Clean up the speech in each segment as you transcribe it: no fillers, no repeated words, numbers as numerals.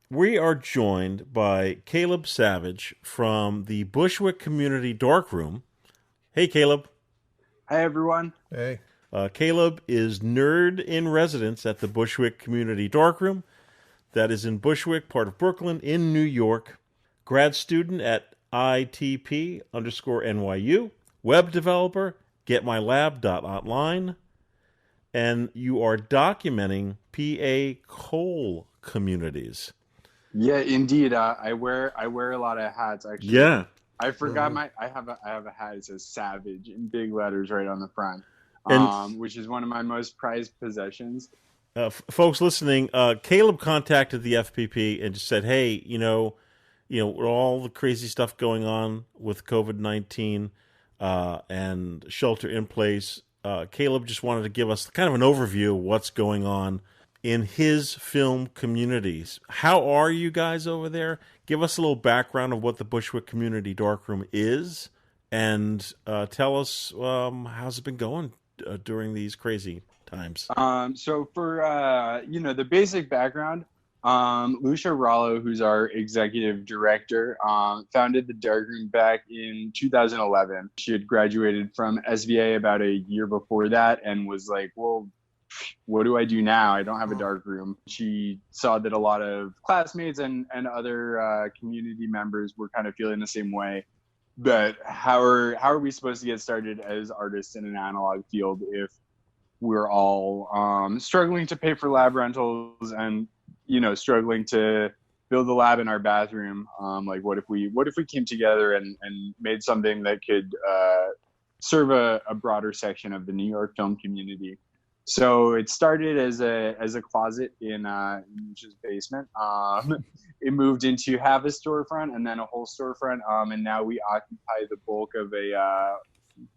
We are joined by Caleb Savage from the Bushwick Community Darkroom. Hey, Caleb. Hi, everyone. Hey. Caleb is nerd in residence at the Bushwick Community Darkroom. That is in Bushwick, part of Brooklyn, in New York. Grad student at ITP underscore NYU. Web developer, getmylab.online. And you are documenting PA coal communities. Yeah, indeed. I wear a lot of hats. Actually, Yeah. I forgot I have a hat. It says Savage in big letters right on the front, And which is one of my most prized possessions. folks listening, Caleb contacted the FPP and just said, "Hey, with all the crazy stuff going on with COVID-19 and shelter in place, Caleb just wanted to give us kind of an overview of what's going on in his film communities. How are you guys over there? Give us a little background of what the Bushwick Community Darkroom is, and tell us how's it been going during these crazy times." So for the basic background, Lucia Rallo, who's our executive director, founded the Darkroom back in 2011. She had graduated from SVA about a year before that and was like, well, what do I do now? I don't have a dark room. She saw that a lot of classmates and other community members were kind of feeling the same way. But how are we supposed to get started as artists in an analog field if we're all struggling to pay for lab rentals and struggling to build a lab in our bathroom? Like what if we came together and made something that could serve a broader section of the New York film community? So it started as a closet in Lucia's basement. It moved into half a storefront and then a whole storefront. And now we occupy the bulk of a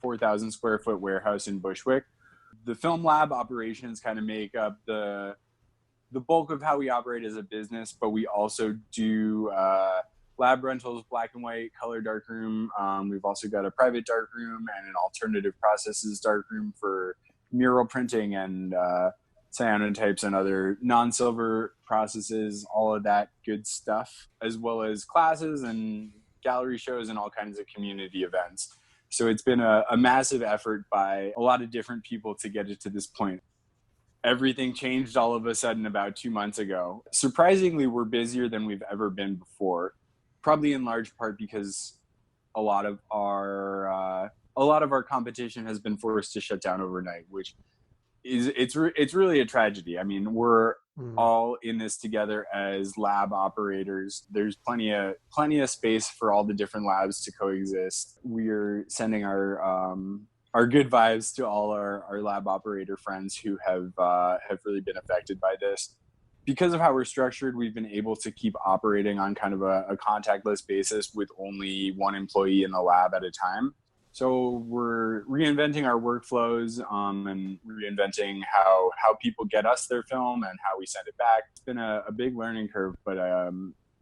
4,000 square foot warehouse in Bushwick. The film lab operations kind of make up the bulk of how we operate as a business, but we also do lab rentals, black and white, color darkroom. We've also got a private darkroom and an alternative processes darkroom for mural printing and cyanotypes and other non-silver processes, all of that good stuff, as well as classes and gallery shows and all kinds of community events. So it's been a massive effort by a lot of different people to get it to this point. Everything changed all of a sudden about 2 months ago. Surprisingly, we're busier than we've ever been before, probably in large part because a lot of our competition has been forced to shut down overnight, which it's really a tragedy. I mean, we're all in this together as lab operators. There's plenty of space for all the different labs to coexist. We're sending our good vibes to all our lab operator friends who have really been affected by this. Because of how we're structured, we've been able to keep operating on kind of a contactless basis with only one employee in the lab at a time. So we're reinventing our workflows and reinventing how people get us their film and how we send it back. It's been a big learning curve, but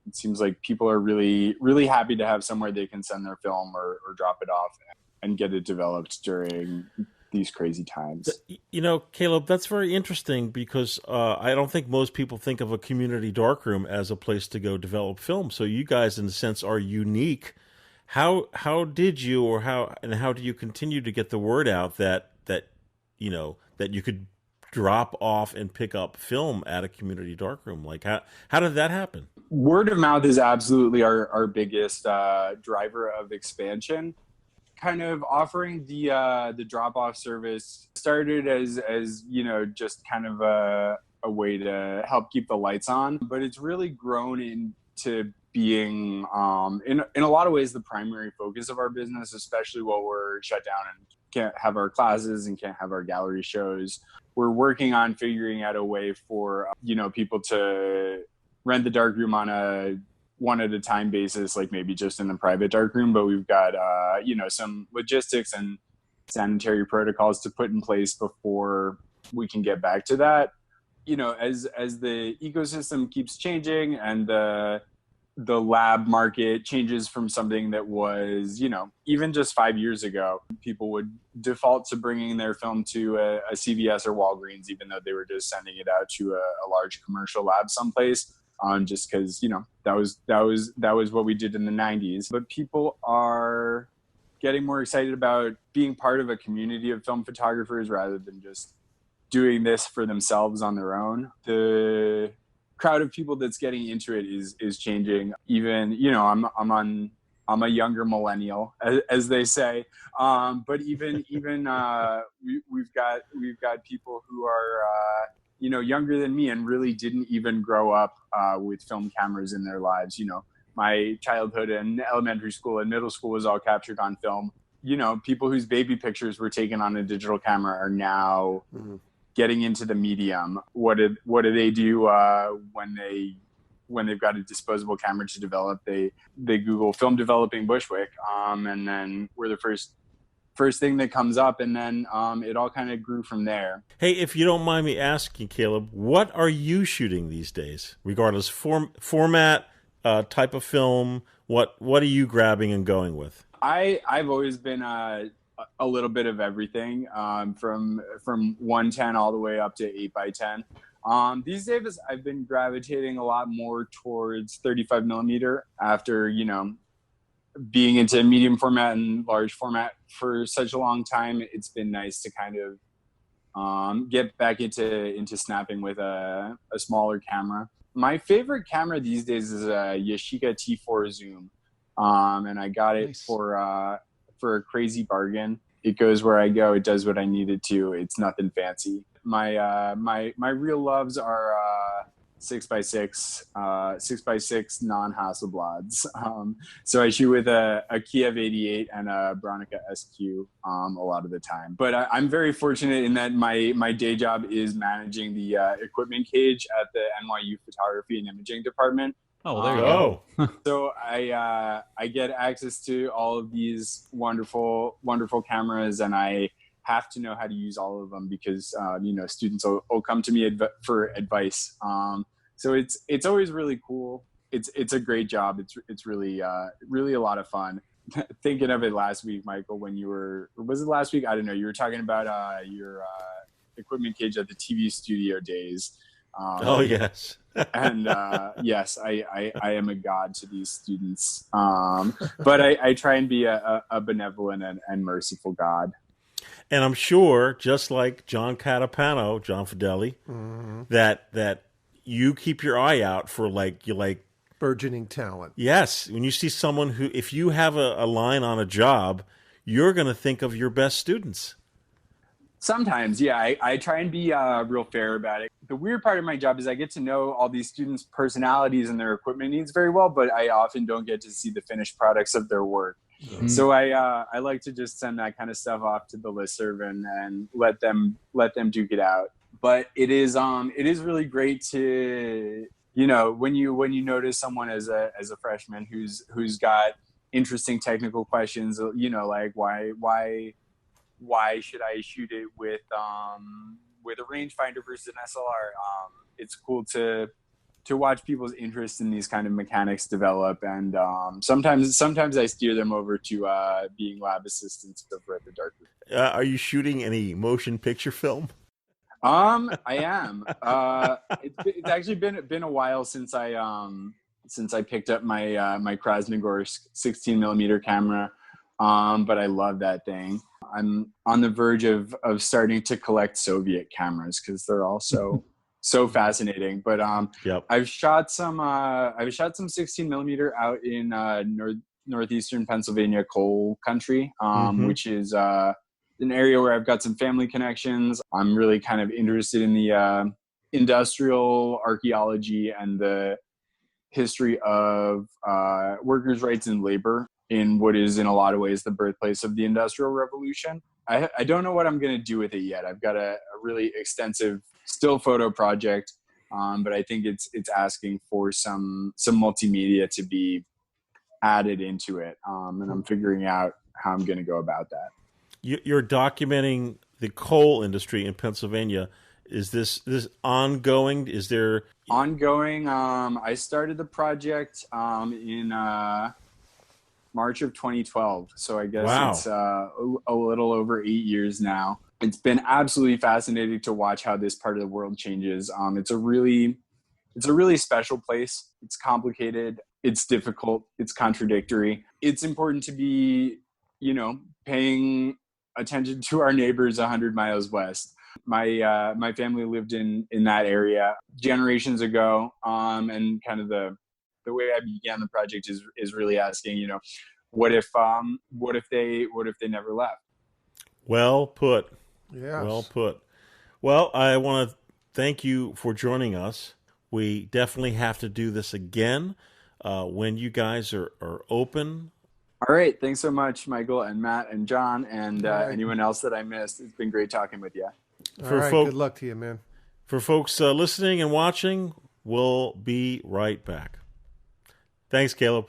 it seems like people are really, really happy to have somewhere they can send their film or drop it off and get it developed during these crazy times. Caleb, that's very interesting because I don't think most people think of a community darkroom as a place to go develop film. So you guys, in a sense, are unique. How did you, or how do you continue to get the word out that you could drop off and pick up film at a community darkroom? Like how did that happen? Word of mouth is absolutely our biggest driver of expansion. Kind of offering the drop off service started as just kind of a way to help keep the lights on, but it's really grown into being in a lot of ways the primary focus of our business, especially while we're shut down and can't have our classes and can't have our gallery shows. We're working on figuring out a way for people to rent the darkroom on a one at a time basis, like maybe just in the private darkroom, but we've got some logistics and sanitary protocols to put in place before we can get back to that. As the ecosystem keeps changing and the lab market changes from something that was, even just 5 years ago, people would default to bringing their film to a CVS or Walgreens, even though they were just sending it out to a large commercial lab someplace. just because, that was what we did in the 90s. But people are getting more excited about being part of a community of film photographers rather than just doing this for themselves on their own. The crowd of people that's getting into it is changing. Even, I'm a younger millennial, as they say. But even we've got people who are younger than me and really didn't even grow up with film cameras in their lives. My childhood and elementary school and middle school was all captured on film. People whose baby pictures were taken on a digital camera are now getting into the medium. What do they do when they've got a disposable camera to develop? They Google film developing Bushwick, and then we're the first thing that comes up, and then it all kind of grew from there. Hey, if you don't mind me asking, Caleb, what are you shooting these days, regardless format, type of film? What are you grabbing and going with? I've always been a little bit of everything, from 110 all the way up to 8x10. These days I've been gravitating a lot more towards 35 millimeter after, being into medium format and large format for such a long time. It's been nice to kind of get back into snapping with a smaller camera. My favorite camera these days is a Yashica T4 Zoom. And I got it for a crazy bargain. It goes where I go. It does what I need it to. It's nothing fancy. My real loves are 6x6 non-Hasselblads. So I shoot with a Kiev 88 and a Bronica SQ a lot of the time. But I'm very fortunate in that my day job is managing the equipment cage at the NYU Photography and Imaging Department. Oh, well, there you go. So I get access to all of these wonderful cameras, and I have to know how to use all of them because students will come to me for advice. So it's always really cool. It's a great job. It's really a lot of fun. Thinking of it last week, Michael, when was it last week? I don't know. You were talking about your equipment cage at the TV studio days. Oh yes. And yes, I am a god to these students. But I try and be a benevolent and merciful god. And I'm sure, just like John Catapano, John Fideli, that you keep your eye out for burgeoning talent. Yes, when you see someone who, if you have a line on a job, you're going to think of your best students. Sometimes, yeah, I try and be real fair about it. The weird part of my job is I get to know all these students' personalities and their equipment needs very well, but I often don't get to see the finished products of their work. Mm-hmm. So I like to just send that kind of stuff off to the listserv and let them duke it out. But it is really great to, when you notice someone as a freshman who's got interesting technical questions, like why should I shoot it with a rangefinder versus an SLR? It's cool to watch people's interest in these kind of mechanics develop, and sometimes I steer them over to being lab assistants over at the Darkroom. Are you shooting any motion picture film? I am. It's actually been a while since I picked up my Krasnogorsk 16 millimeter camera, but I love that thing. I'm on the verge of starting to collect Soviet cameras because they're all so fascinating. But yep. I've shot some 16 millimeter out in northeastern Pennsylvania coal country, which is an area where I've got some family connections. I'm really kind of interested in the industrial archaeology and the history of workers' rights and labor in what is in a lot of ways the birthplace of the Industrial Revolution. I don't know what I'm going to do with it yet. I've got a really extensive still photo project, but I think it's asking for some multimedia to be added into it, and I'm figuring out how I'm going to go about that. You're documenting the coal industry in Pennsylvania. Is this ongoing? Is there ongoing? I started the project in March of 2012. So I guess It's a little over 8 years now. It's been absolutely fascinating to watch how this part of the world changes. It's a really It's a really special place. It's complicated. It's difficult. It's contradictory. It's important to be, paying attention to our neighbors 100 miles west. My family lived in that area generations ago, and kind of the way I began the project is really asking, what if they never left? Well put. Yes. Well put. Well, I want to thank you for joining us. We definitely have to do this again when you guys are open. All right. Thanks so much, Michael and Matt and John and right. anyone else that I missed. It's been great talking with you. All right. Good luck to you, man. For folks listening and watching, we'll be right back. Thanks, Caleb.